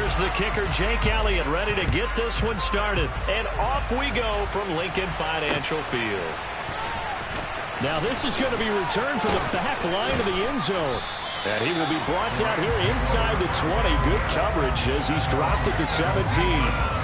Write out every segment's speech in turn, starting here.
Here's the kicker, Jake Elliott, ready to get this one started. And off we go from Lincoln Financial Field. Now this is going to be returned from the back line of the end zone. And he will be brought down here inside the 20. Good coverage as he's dropped at the 17.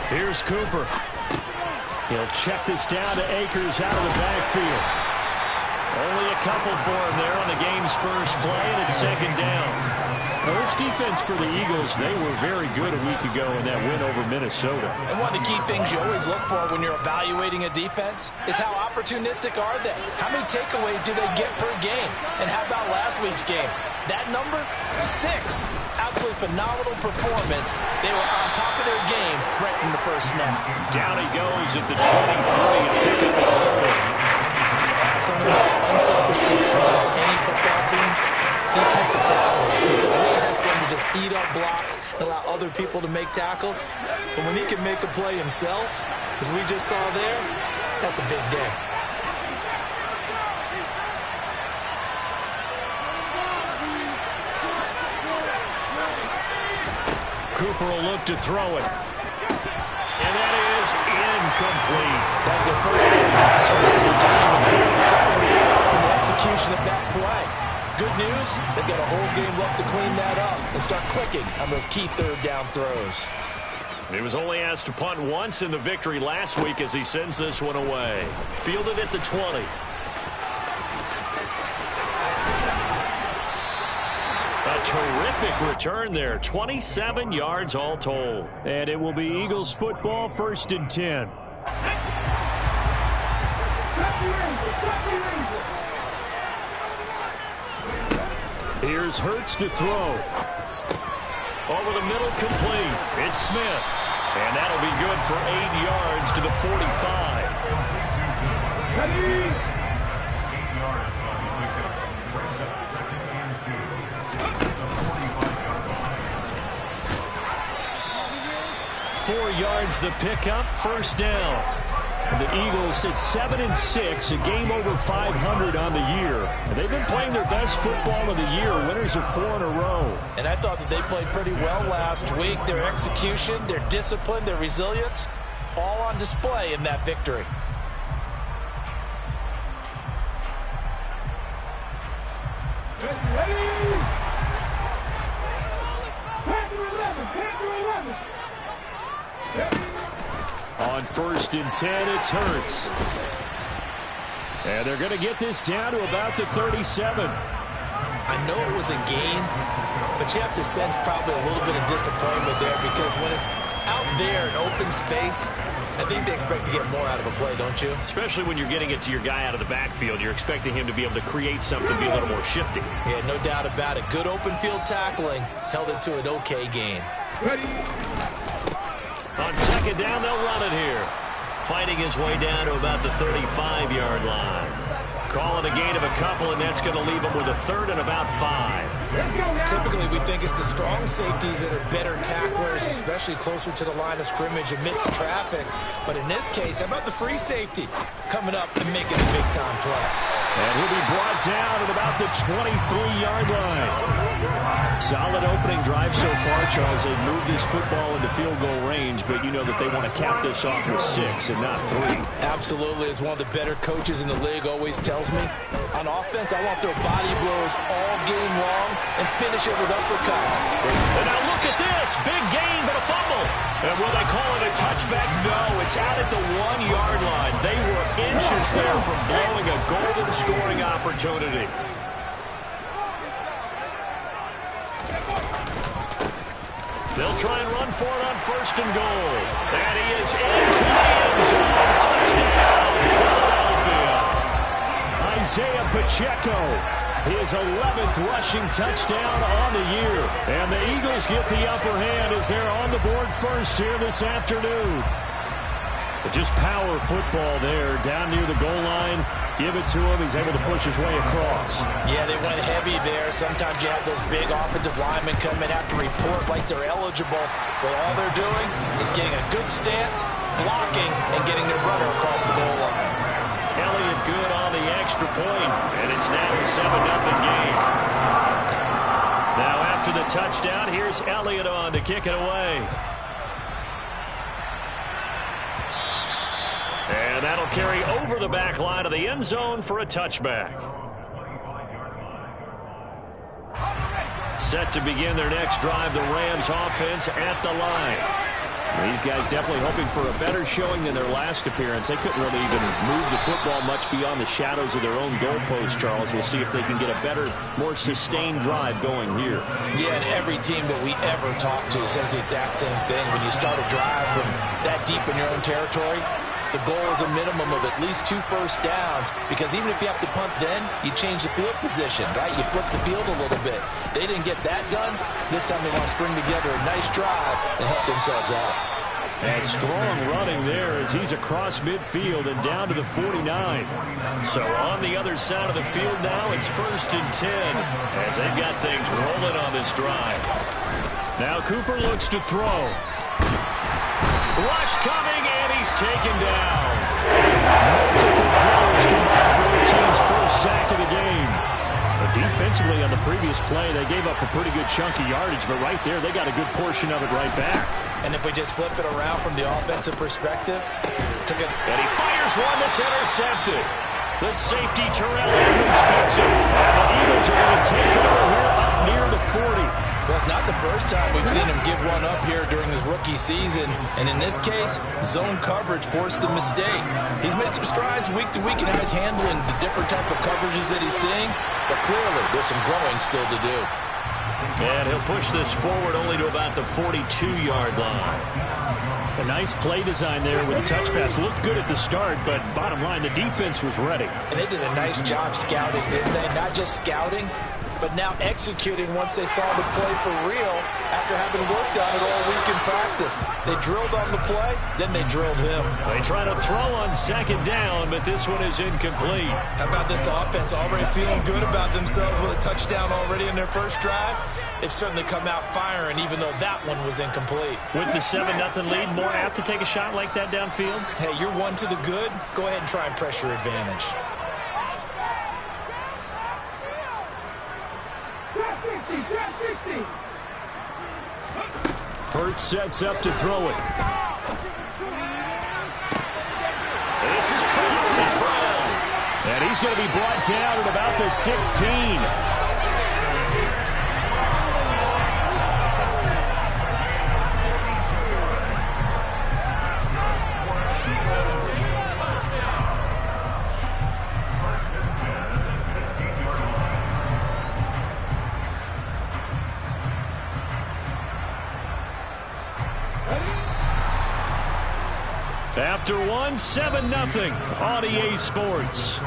Here's Cooper. He'll check this down to Akers out of the backfield. Only a couple for him there on the game's first play, and it's second down. Now, this defense for the Eagles, they were very good a week ago in that win over Minnesota. And one of the key things you always look for when you're evaluating a defense is how opportunistic are they? How many takeaways do they get per game? And how about last week's game? That number, 6. Absolutely phenomenal performance. They were on top of their game right from the first snap. Down he goes at the 23 and pick up at 4. Some of the most unselfish players on any football team, defensive tackles, because we ask them to just eat up blocks and allow other people to make tackles. But when he can make a play himself, as we just saw there, that's a big day. Cooper will look to throw it. And that is incomplete. That's their first action of the game, and clearly something was wrong in the execution of that play. Good news, they've got a whole game left to clean that up and start clicking on those key third down throws. He was only asked to punt once in the victory last week as he sends this one away. Fielded at the 20. A terrific return there. 27 yards all told. And it will be Eagles football, 1st and 10. Here's Hurts to throw. Over the middle, complete. It's Smith. And that'll be good for 8 yards to the 45. Ready? 4 yards the pickup, 1st down. The Eagles at 7-6, a game over 500 on the year. And they've been playing their best football of the year, winners of 4 in a row. And I thought that they played pretty well last week. Their execution, their discipline, their resilience, all on display in that victory. On 1st and 10, it's Hurts. And they're going to get this down to about the 37. I know it was a gain, but you have to sense probably a little bit of disappointment there because when it's out there in open space, I think they expect to get more out of a play, don't you? Especially when you're getting it to your guy out of the backfield. You're expecting him to be able to create something, be a little more shifty. Yeah, no doubt about it. Good open field tackling held it to an okay gain. Ready. On 2nd down, they'll run it here. Fighting his way down to about the 35-yard line. Calling a gain of a couple, and that's going to leave him with a 3rd and about 5. Typically, we think it's the strong safeties that are better tacklers, especially closer to the line of scrimmage amidst traffic. But in this case, how about the free safety coming up and making a big-time play? And he'll be brought down at about the 23-yard line. Solid opening drive so far, Charles. They've moved this football into field goal range, but you know that they want to cap this off with 6 and not 3. Absolutely. As one of the better coaches in the league always tells me, on offense, I want to throw body blows all game long and finish it with uppercuts. And now look at this. Big gain, but a fumble. And will they call it a touchback? No, it's out at the 1-yard line. They were inches there from blowing a golden scoring opportunity. They'll try and run for it on 1st and goal. And he is into the end zone. Touchdown, Philadelphia. Isaiah Pacheco, his 11th rushing touchdown on the year. And the Eagles get the upper hand as they're on the board first here this afternoon. But just power football there, down near the goal line. Give it to him. He's able to push his way across. Yeah, they went heavy there. Sometimes you have those big offensive linemen come in, have to report like they're eligible, but all they're doing is getting a good stance, blocking, and getting their runner across the goal line. Elliott good on the extra point, and it's now a 7-0 game. Now after the touchdown, here's Elliott on to kick it away. And that'll carry over the back line of the end zone for a touchback. Set to begin their next drive, the Rams offense at the line. These guys definitely hoping for a better showing than their last appearance. They couldn't really even move the football much beyond the shadows of their own goalpost, Charles. We'll see if they can get a better, more sustained drive going here. Yeah, and every team that we ever talk to says the exact same thing. When you start a drive from that deep in your own territory, the goal is a minimum of at least 2 first downs, because even if you have to punt then, you change the field position, right? You flip the field a little bit. They didn't get that done. This time they want to string together a nice drive and help themselves out. And strong running there as he's across midfield and down to the 49. So on the other side of the field now, it's 1st and 10 as they've got things rolling on this drive. Now Cooper looks to throw. Rush coming, and he's taken down. Multiple players combined for the team's first sack of the game. But defensively on the previous play, they gave up a pretty good chunk of yardage, but right there, they got a good portion of it right back. And if we just flip it around from the offensive perspective, and he fires one that's intercepted. The safety, Terrell Edmonds, beats him. And the Eagles are going to take it over here up near the 40. Well, it's not the first time we've seen him give one up here during his rookie season. And in this case, zone coverage forced the mistake. He's made some strides week to week in how he's handling the different type of coverages that he's seeing. But clearly, there's some growing still to do. And he'll push this forward only to about the 42-yard line. A nice play design there with the touch pass. Looked good at the start, but bottom line, the defense was ready. And they did a nice job scouting, didn't they? Not just scouting, but now executing once they saw the play for real after having worked on it all week in practice. They drilled on the play, then they drilled him. They try to throw on 2nd down, but this one is incomplete. How about this offense already feeling good about themselves with a touchdown already in their first drive? They've certainly come out firing, even though that one was incomplete. With the 7-0 lead, more apt to take a shot like that downfield? Hey, you're one to the good. Go ahead and try and press your advantage. Hurts sets up to throw it. This is caught. It's Brown. And he's going to be brought down at about the 16. After one, 7-0 on EA Sports.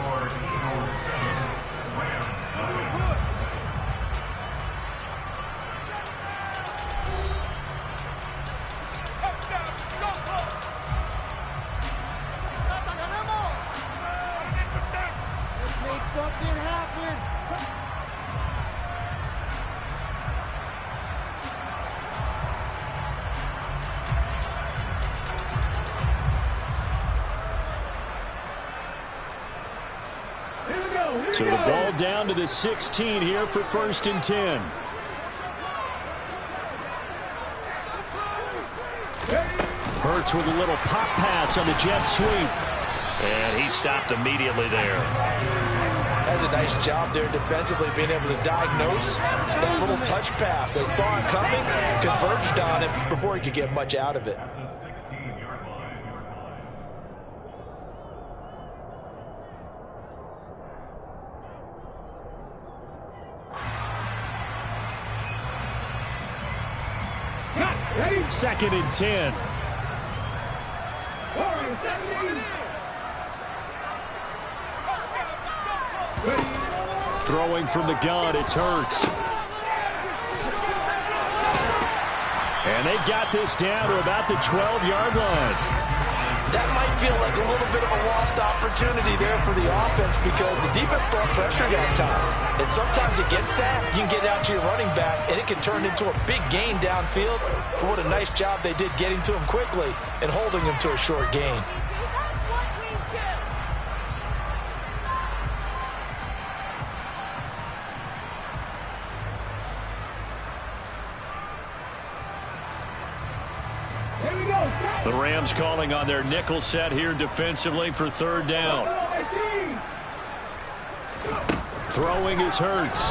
So the ball down to the 16 here for 1st and 10. Hurts with a little pop pass on the jet sweep. And he stopped immediately there. Has a nice job there defensively, being able to diagnose that little touch pass. They saw it coming, converged on it before he could get much out of it. Second and 10. Throwing from the gun, it's Hurts. And they've got this down to about the 12-yard line. That might feel like a little bit of a lost opportunity there for the offense because the defense brought pressure that time. And sometimes against that, you can get out to your running back, and it can turn into a big gain downfield. But what a nice job they did getting to him quickly and holding him to a short gain. The Rams calling on their nickel set here defensively for third down. Throwing is Hurts.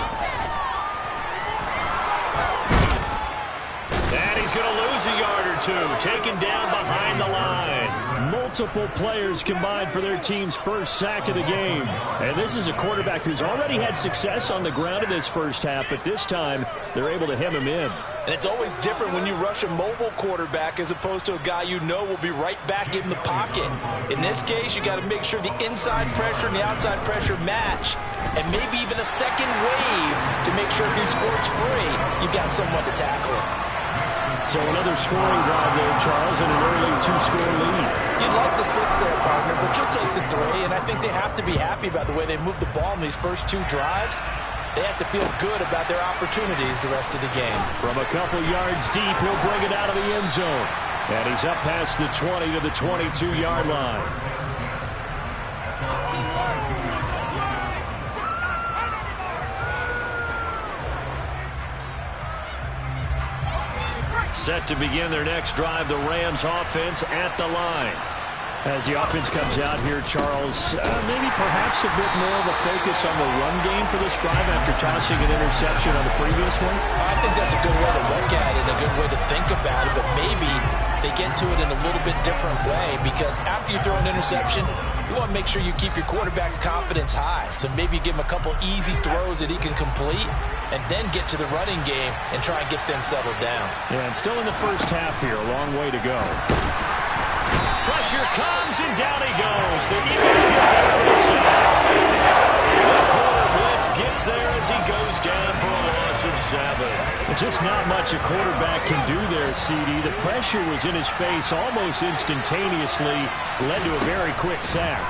And he's going to lose a yard or two. Taken down behind the line. Multiple players combined for their team's first sack of the game. And this is a quarterback who's already had success on the ground in this first half, but this time they're able to hem him in. And it's always different when you rush a mobile quarterback as opposed to a guy you know will be right back in the pocket. In this case, you got to make sure the inside pressure and the outside pressure match. And maybe even a second wave to make sure if he scores free, you've got someone to tackle him. So another scoring drive there, Charles, and an early two-score lead. You'd like the 6 there, partner, but you'll take the 3. And I think they have to be happy about the way they moved the ball in these first 2 drives. They have to feel good about their opportunities the rest of the game. From a couple yards deep, he'll bring it out of the end zone. And he's up past the 20 to the 22-yard line. Set to begin their next drive, the Rams offense at the line. As the offense comes out here, Charles, maybe perhaps a bit more of a focus on the run game for this drive after tossing an interception on the previous one? I think that's a good way to look at it, a good way to think about it, but maybe they get to it in a little bit different way because after you throw an interception, you want to make sure you keep your quarterback's confidence high. So maybe you give him a couple easy throws that he can complete and then get to the running game and try and get things settled down. Yeah, and still in the first half here, a long way to go. Pressure comes, and down he goes. The Eagles get there for the sack. The corner blitz gets there as he goes down for a loss of 7. Just not much a quarterback can do there, CD. The pressure was in his face almost instantaneously, led to a very quick sack.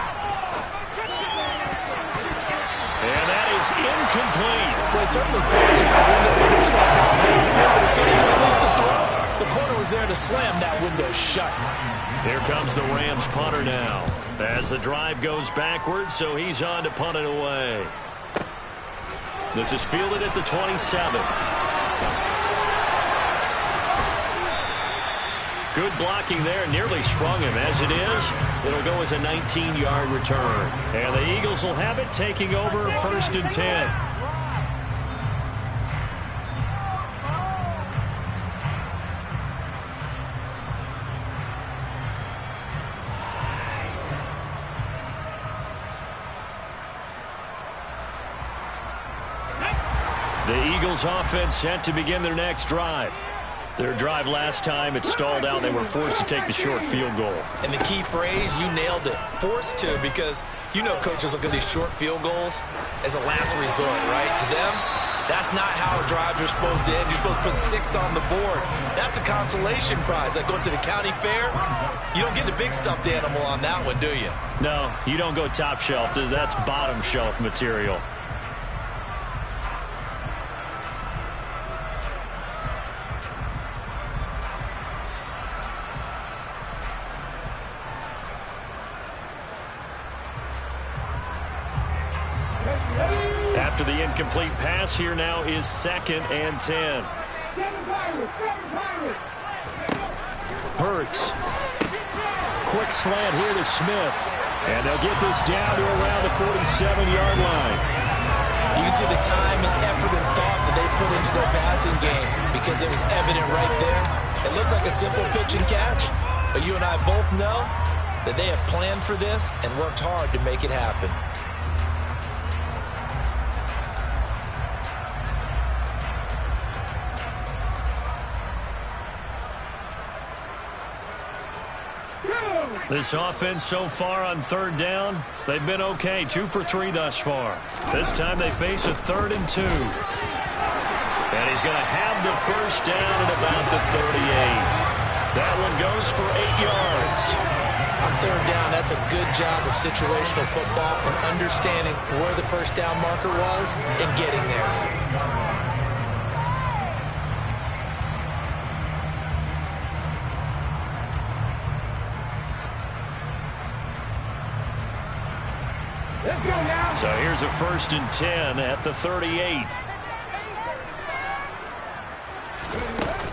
And that is incomplete. Well, certainly thought he had a window to push that ball downfield, but as soon as he released the throw, the corner was there to slam that window shut. Here comes the Rams punter now. As the drive goes backwards, so he's on to punt it away. This is fielded at the 27. Good blocking there, nearly sprung him. As it is, it'll go as a 19-yard return. And the Eagles will have it, taking over 1st and 10. The Eagles offense set to begin their next drive. Their drive last time, it stalled out. They were forced to take the short field goal. And the key phrase, you nailed it, forced to, because you know coaches look at these short field goals as a last resort, right? To them, that's not how drives are supposed to end. You're supposed to put 6 on the board. That's a consolation prize. Like going to the county fair, you don't get the big stuffed animal on that one, do you? No, you don't go top shelf. That's bottom shelf material. After the incomplete pass, here now is 2nd and 10. Hurts. Quick slant here to Smith. And they'll get this down to around the 47-yard line. You can see the time and effort and thought that they put into their passing game because it was evident right there. It looks like a simple pitch and catch, but you and I both know that they have planned for this and worked hard to make it happen. This offense so far on 3rd down, they've been okay. 2 for 3 thus far. This time they face a 3rd and 2. And he's going to have the first down at about the 38. That one goes for 8 yards. On That's a good job of situational football and understanding where the first down marker was and getting there. So here's a 1st and 10 at the 38.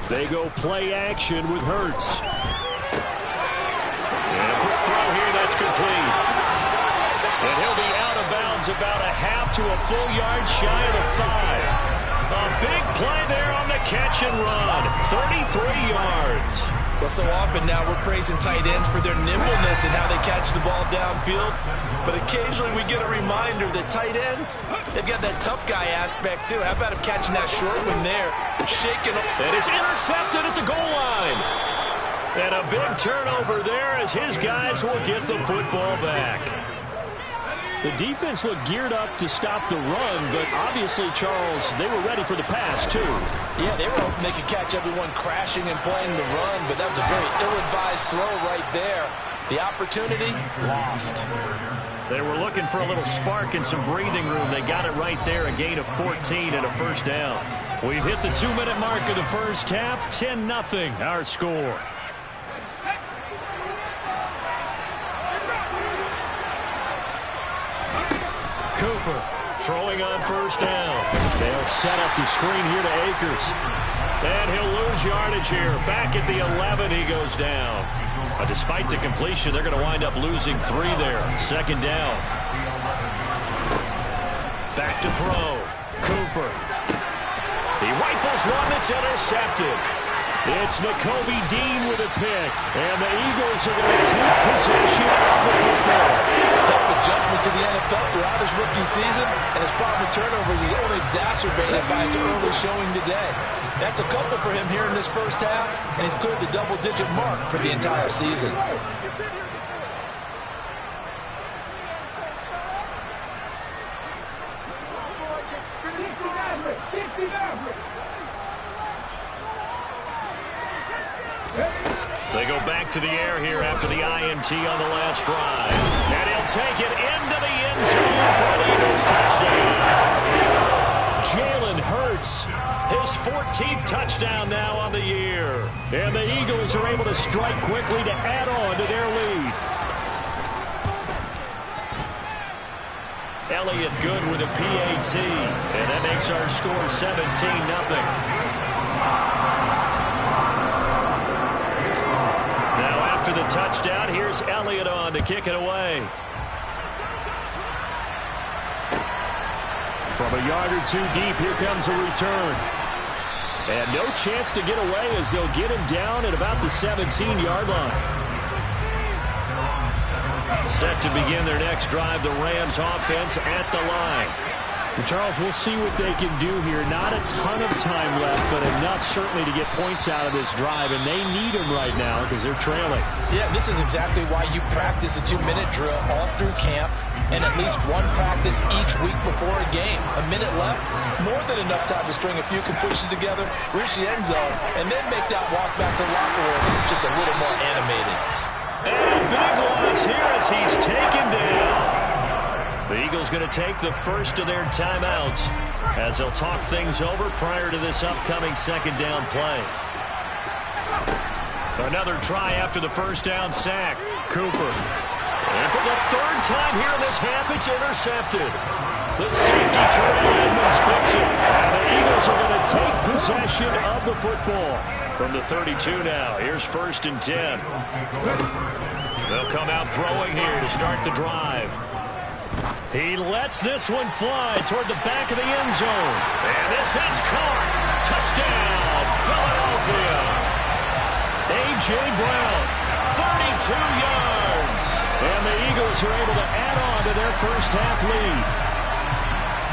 They go play action with Hurts. And a quick throw here, that's complete. And he'll be out of bounds about a half to a full yard shy of the 5. A big play there on the catch and run. 33 yards. Well, so often now we're praising tight ends for their nimbleness and how they catch the ball downfield. But occasionally we get a reminder that tight ends, they've got that tough guy aspect too. How about him catching that short one there? Shaking. And it's intercepted at the goal line. And a big turnover there as his guys will get the football back. The defense looked geared up to stop the run, but obviously, Charles, they were ready for the pass, too. Yeah, they were hoping they could catch everyone crashing and playing the run, but that was a very ill-advised throw right there. The opportunity, lost. They were looking for a little spark and some breathing room. They got it right there, a gain of 14 and a first down. We've hit the 2-minute mark of the first half, 10-0 our score. Cooper throwing on first down. They'll set up the screen here to Akers. And he'll lose yardage here. Back at the 11, he goes down. Despite the completion, they're going to wind up losing 3 there. 2nd down. Back to throw. Cooper. He rifles one that's intercepted. It's Nakobe Dean with a pick. And the Eagles are going to take possession of the football. Tough adjustment to the NFL throughout his rookie season, and his problem with turnovers is only exacerbated by his early showing today. That's a couple for him here in this first half, and he's cleared the double-digit mark for the entire season. They go back to the air here after the INT on the last drive. And he'll take it into the end zone for an Eagles touchdown. Jalen Hurts, his 14th touchdown now on the year. And the Eagles are able to strike quickly to add on to their lead. Elliott Good with a PAT. And that makes our score 17-0. After the touchdown, here's Elliott on to kick it away. From a yard or 2 deep, here comes a return. And no chance to get away as they'll get him down at about the 17-yard line. Set to begin their next drive, the Rams offense at the line. Charles, we'll see what they can do here. Not a ton of time left, but enough certainly to get points out of this drive, and they need them right now because they're trailing. Yeah, this is exactly why you practice a 2-minute drill all through camp and at least one practice each week before a game. A minute left, more than enough time to string a few completions together, reach the end zone, and then make that walk back to the locker room just a little more animated. And a big loss here as he's taken down. The Eagles going to take the first of their timeouts as they'll talk things over prior to this upcoming 2nd down play. Another try after the first down sack. Cooper. And for the 3rd time here in this half, it's intercepted. The safety Terrell Edmonds picks it. And the Eagles are going to take possession of the football. From the 32 now, here's 1st and 10. They'll come out throwing here to start the drive. He lets this one fly toward the back of the end zone. And this is caught. Touchdown, Philadelphia. A.J. Brown, 32 yards. And the Eagles are able to add on to their first half lead.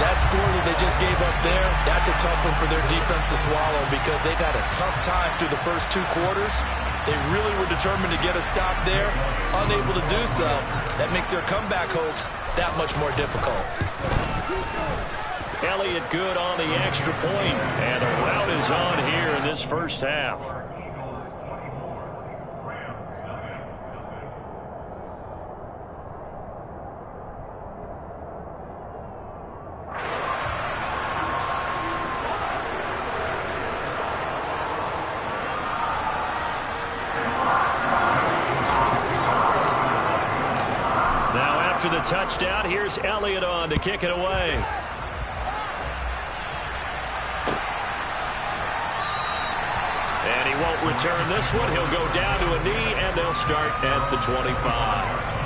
That score that they just gave up there, that's a tough one for their defense to swallow because they've had a tough time through the first 2 quarters. They really were determined to get a stop there, unable to do so. That makes their comeback hopes that much more difficult. Elliott Good on the extra point, and the route is on here in this first half. after the touchdown. Here's Elliott on to kick it away. And he won't return this one. He'll go down to a knee, and they'll start at the 25.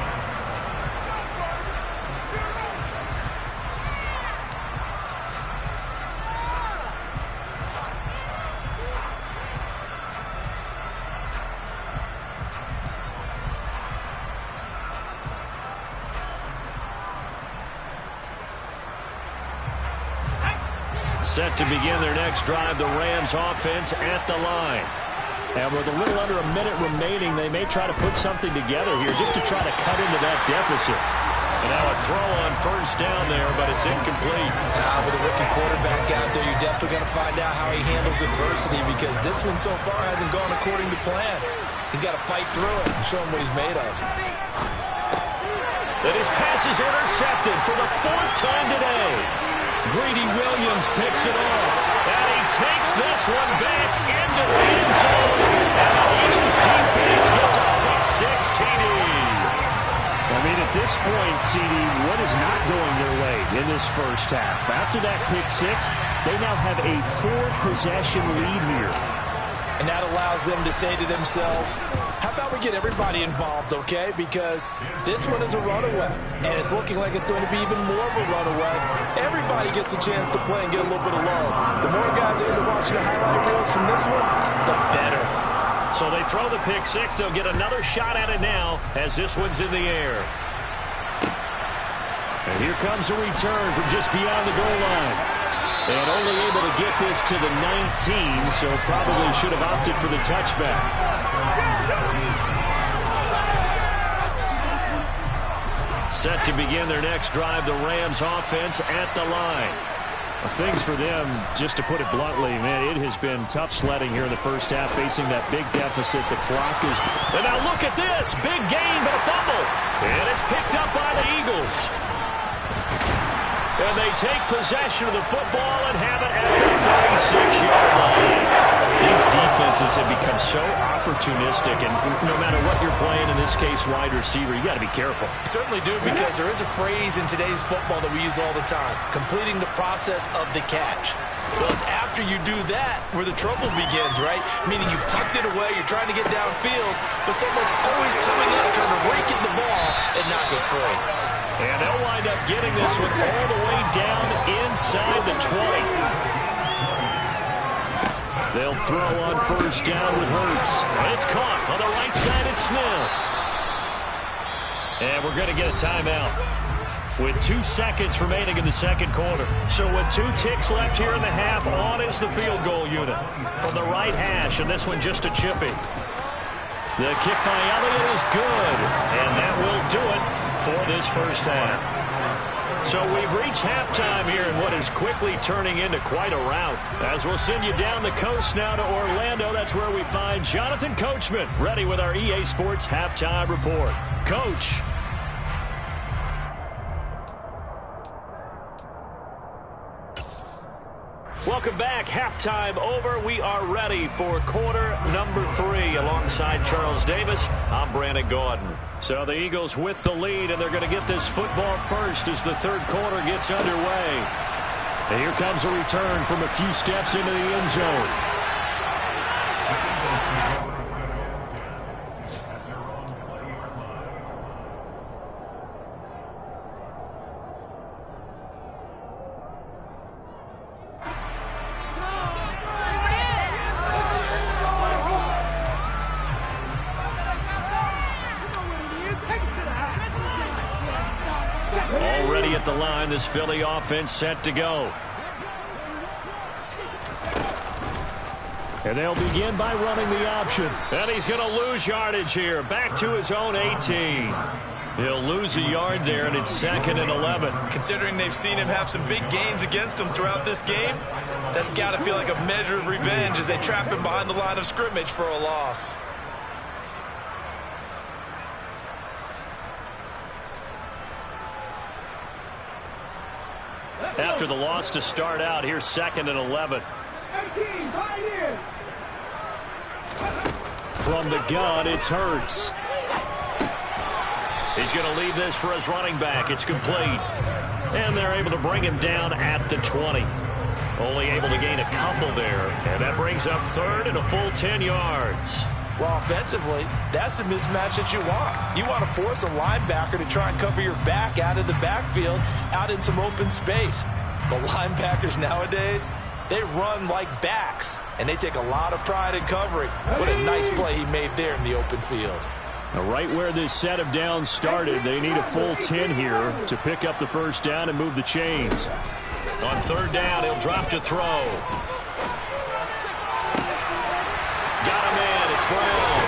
Set to begin their next drive, the Rams offense at the line. And with a little under a minute remaining, they may try to put something together here just to try to cut into that deficit. And now a throw on first down there, but it's incomplete. With a rookie quarterback out there, you're definitely going to find out how he handles adversity, because this one so far hasn't gone according to plan. He's got to fight through it and show him what he's made of. And his pass is intercepted for the 4th time today. Greedy Williams picks it off, and he takes this one back into the end zone, and the Eagles defense gets a pick-6 TD. I mean, at this point, CD, what is not going their way in this first half? After that pick-6, they now have a 4-possession lead here. And that allows them to say to themselves, how about we get everybody involved, okay? Because this one is a runaway, and it's looking like it's going to be even more of a runaway. Everybody gets a chance to play and get a little bit of love. The more guys that are watching the highlight reels from this one, the better. So they throw the pick-6. They'll get another shot at it now as this one's in the air. And here comes a return from just beyond the goal line. And only able to get this to the 19, so probably should have opted for the touchback. Set to begin their next drive, the Rams offense at the line. Things for them, just to put it bluntly, man, it has been tough sledding here in the first half, facing that big deficit. The clock is... And now look at this. Big gain, but a fumble. And it's picked up by the Eagles. And they take possession of the football and have it at the 36-yard line. These defenses have become so opportunistic, and no matter what you're playing, in this case wide receiver, you got to be careful. Certainly do, because there is a phrase in today's football that we use all the time, completing the process of the catch. Well, it's after you do that where the trouble begins, right? Meaning you've tucked it away, you're trying to get downfield, but someone's always coming up trying to rake in the ball and knock it free. And they'll wind up getting this one all the way down inside the 20. They'll throw on first down with Hurts. And it's caught on the right side. It's Snell. And we're going to get a timeout with 2 seconds remaining in the second quarter. So with 2 ticks left here in the half, on is the field goal unit from the right hash, and this one just a chippy. The kick by Elliott is good, and that will do it for this first half. So we've reached halftime here in what is quickly turning into quite a rout. As we'll send you down the coast now to Orlando, that's where we find Jonathan Coachman, ready with our EA Sports Halftime Report. Coach. Welcome back. Halftime over. We are ready for quarter number 3. Alongside Charles Davis, I'm Brandon Gordon. So the Eagles with the lead, and they're going to get this football first as the third quarter gets underway. And here comes a return from a few steps into the end zone. Already at the line, this Philly offense set to go. And they'll begin by running the option. And he's going to lose yardage here. Back to his own 18. He'll lose a yard there, and it's 2nd and 11. Considering they've seen him have some big gains against him throughout this game, that's got to feel like a measure of revenge as they trap him behind the line of scrimmage for a loss. After the loss to start out, here's 2nd and 11. From the gun, it's Hurts. He's going to leave this for his running back. It's complete. And they're able to bring him down at the 20. Only able to gain a couple there. And that brings up third and a full 10 yards. Well, offensively, that's the mismatch that you want. You want to force a linebacker to try and cover your back out of the backfield, out in some open space. But linebackers nowadays, they run like backs, and they take a lot of pride in covering. What a nice play he made there in the open field. Now, right where this set of downs started, they need a full 10 here to pick up the first down and move the chains. On third down, he'll drop to throw. Got him in. It's Brown.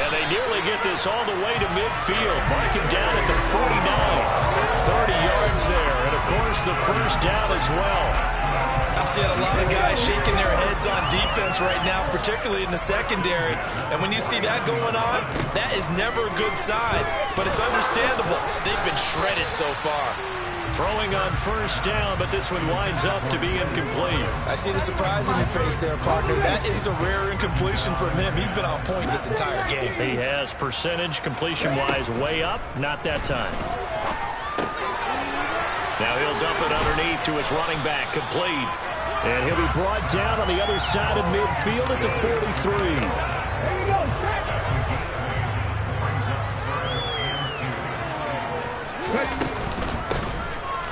And they nearly get this all the way to midfield. Mark him down at the 49. 30 yards there. And, of course, the first down as well. I'm seeing a lot of guys shaking their heads on defense right now, particularly in the secondary. And when you see that going on, that is never a good sign. But it's understandable. They've been shredded so far. Throwing on first down, but this one winds up to be incomplete. I see the surprise in your face there, partner. That is a rare incompletion from him. He's been on point this entire game. He has percentage completion-wise way up. Not that time. Now he'll dump it underneath to his running back, complete. And he'll be brought down on the other side of midfield at the 43.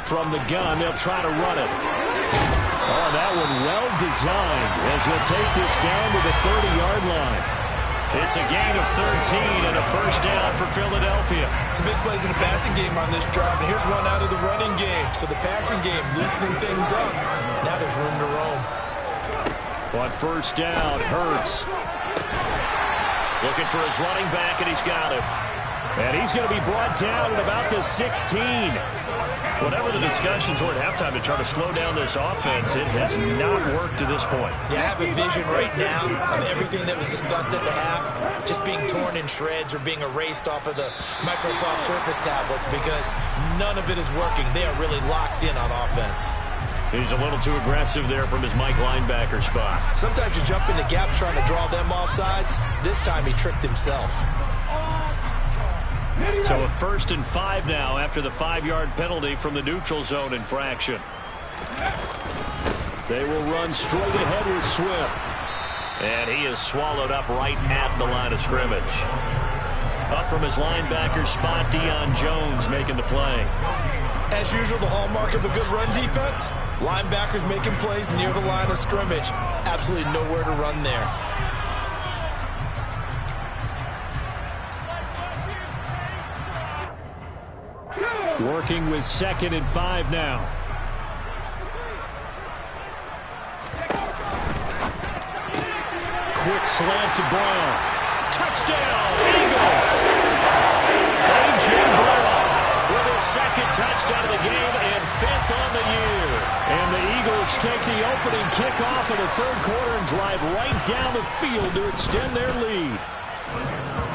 From the gun, they'll try to run it. Oh, that one well designed as he'll take this down to the 30-yard line. It's a gain of 13 and a first down for Philadelphia. Some big plays in the passing game on this drive, and here's one out of the running game. So the passing game loosening things up. Now there's room to roam. On first down, Hurts. Looking for his running back, and he's got him. And he's going to be brought down at about the 16. Whatever the discussions were at halftime to try to slow down this offense, it has not worked to this point. Yeah, I have a vision right now of everything that was discussed at the half just being torn in shreds or being erased off of the Microsoft Surface tablets because none of it is working. They are really locked in on offense. He's a little too aggressive there from his Mike linebacker spot. Sometimes you jump into gaps trying to draw them off sides. This time he tricked himself. So a 1st and 5 now after the 5-yard penalty from the neutral zone infraction. They will run straight ahead with Swift. And he is swallowed up right at the line of scrimmage. Up from his linebacker spot, Deion Jones making the play. As usual, the hallmark of a good run defense, linebackers making plays near the line of scrimmage. Absolutely nowhere to run there. Working with 2nd and 5 now. Quick slant to Brown. Touchdown, Eagles! A.J. Brown with his 2nd touchdown of the game and 5th on the year. And the Eagles take the opening kickoff of the 3rd quarter and drive right down the field to extend their lead.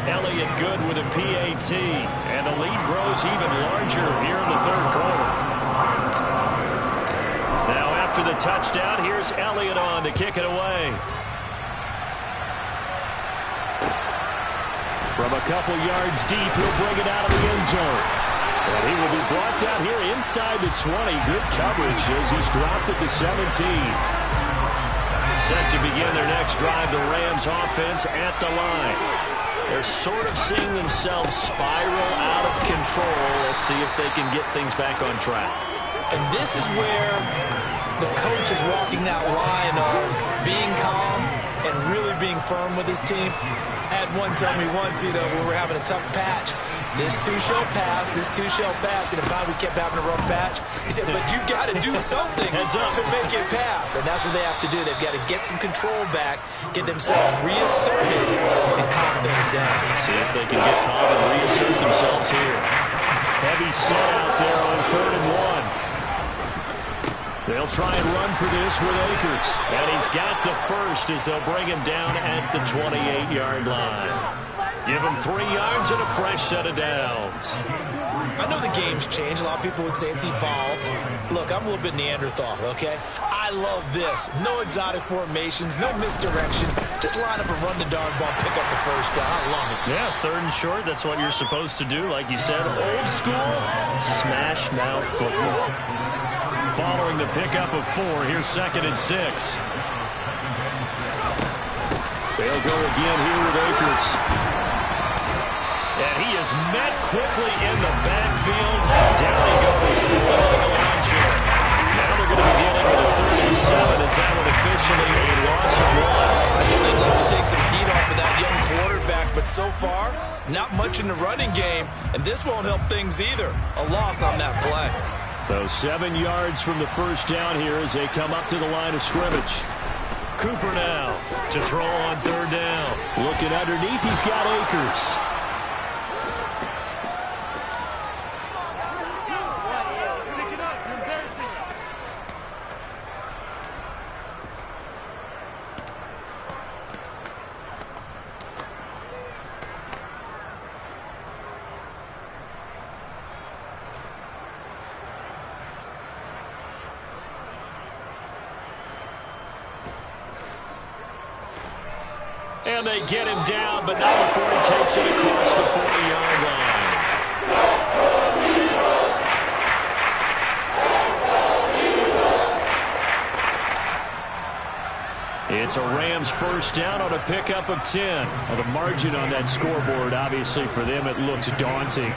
Elliott good with a PAT, and the lead grows even larger here in the 3rd quarter. Now after the touchdown, here's Elliott on to kick it away. From a couple yards deep, he'll bring it out of the end zone. And he will be brought down here inside the 20. Good coverage as he's dropped at the 17. Set to begin their next drive, the Rams offense at the line. They're sort of seeing themselves spiral out of control. Let's see if they can get things back on track. And this is where the coach is walking that line of being calm and really being firm with his team. I had one tell me once, when we were having a tough patch, this too shall pass, this too shall pass. And finally we kept having a rough patch. He said, but you got to do something to make it pass. And that's what they have to do. They've got to get some control back, get themselves reasserted, and calm things down. See if they can get calm and reassert themselves here. Heavy set out there on 3rd and 1. They'll try and run for this with Akers. And he's got the first as they'll bring him down at the 28-yard line. Give him 3 yards and a fresh set of downs. I know the game's changed. A lot of people would say it's evolved. Look, I'm a little bit Neanderthal, okay? I love this. No exotic formations, no misdirection. Just line up and run the darn ball, pick up the first down. I love it. Yeah, 3rd and short, that's what you're supposed to do. Like you said, old school, smash mouth football. Following the pickup of 4, here's 2nd and 6. They'll go again here with Akers. And he is met quickly in the backfield. Down he goes for like a lawn chair. Now they're going to be dealing with a 3rd and 7. Is that one officially a loss of 1? I know they'd love to take some heat off of that young quarterback, but so far, not much in the running game, and this won't help things either. A loss on that play. So 7 yards from the first down here as they come up to the line of scrimmage. Cooper now to throw on 3rd down. Looking underneath, he's got Akers. And they get him down, but not before he takes it across the 40-yard line. It's a Rams first down on a pickup of 10. Well, the margin on that scoreboard, obviously, for them, it looks daunting.